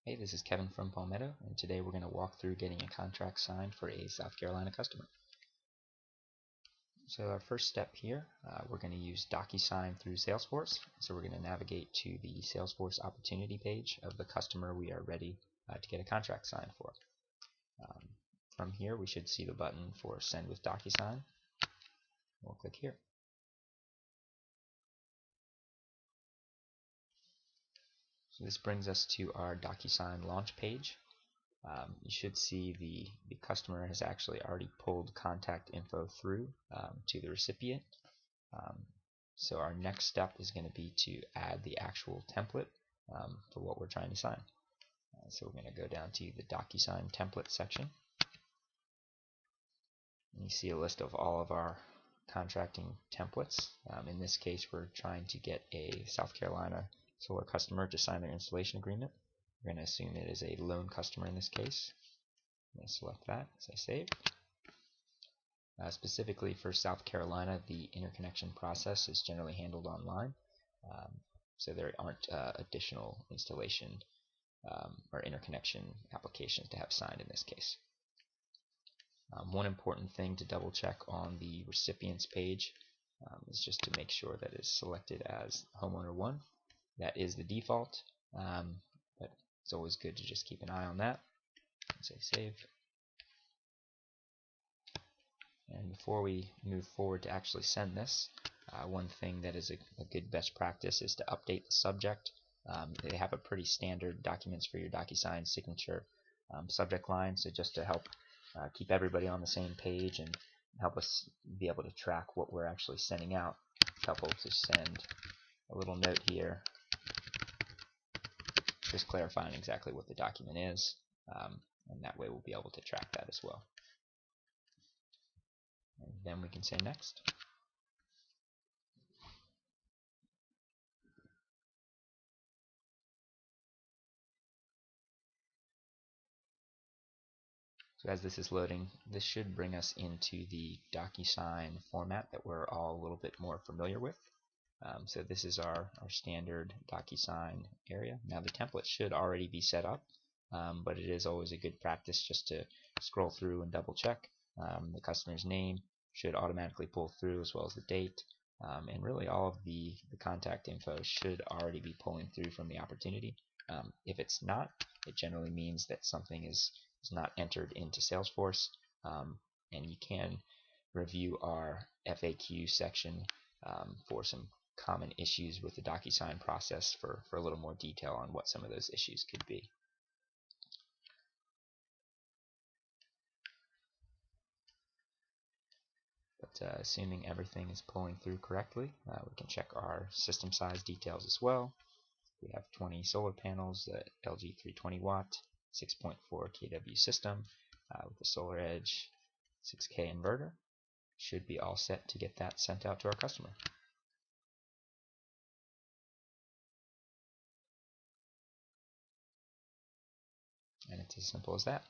Hey, this is Kevin from Palmetto, and today we're going to walk through getting a contract signed for a South Carolina customer. So our first step here, we're going to use DocuSign through Salesforce. So we're going to navigate to the Salesforce opportunity page of the customer we are ready to get a contract signed for. From here, we should see the button for Send with DocuSign. We'll click here. So this brings us to our DocuSign launch page. You should see the customer has actually already pulled contact info through to the recipient. So our next step is going to be to add the actual template for what we're trying to sign. So we're going to go down to the DocuSign template section. And you see a list of all of our contracting templates. In this case, we're trying to get a South Carolina solar customer to sign their installation agreement. We're going to assume it is a loan customer in this case. I'm going to select that, say save. Specifically for South Carolina, the interconnection process is generally handled online, so there aren't additional installation or interconnection applications to have signed in this case. One important thing to double check on the recipients page is just to make sure that it's selected as homeowner 1. That is the default, but it's always good to just keep an eye on that. And say save. And before we move forward to actually send this, one thing that is a good best practice is to update the subject. They have a pretty standard documents for your DocuSign signature subject line, so just to help keep everybody on the same page and help us be able to track what we're actually sending out, it's helpful to send a little note here just clarifying exactly what the document is, and that way we'll be able to track that as well. And then we can say next. So as this is loading, this should bring us into the DocuSign format that we're all a little bit more familiar with. So this is our standard DocuSign area. Now the template should already be set up, but it is always a good practice just to scroll through and double check. The customer's name should automatically pull through, as well as the date, and really all of the contact info should already be pulling through from the opportunity. If it's not, it generally means that something is not entered into Salesforce, and you can review our FAQ section for some common issues with the DocuSign process for a little more detail on what some of those issues could be. But assuming everything is pulling through correctly, we can check our system size details as well. We have 20 solar panels, LG 320 watt, 6.4 kW system with a Solar Edge 6K inverter. Should be all set to get that sent out to our customer. And it's as simple as that.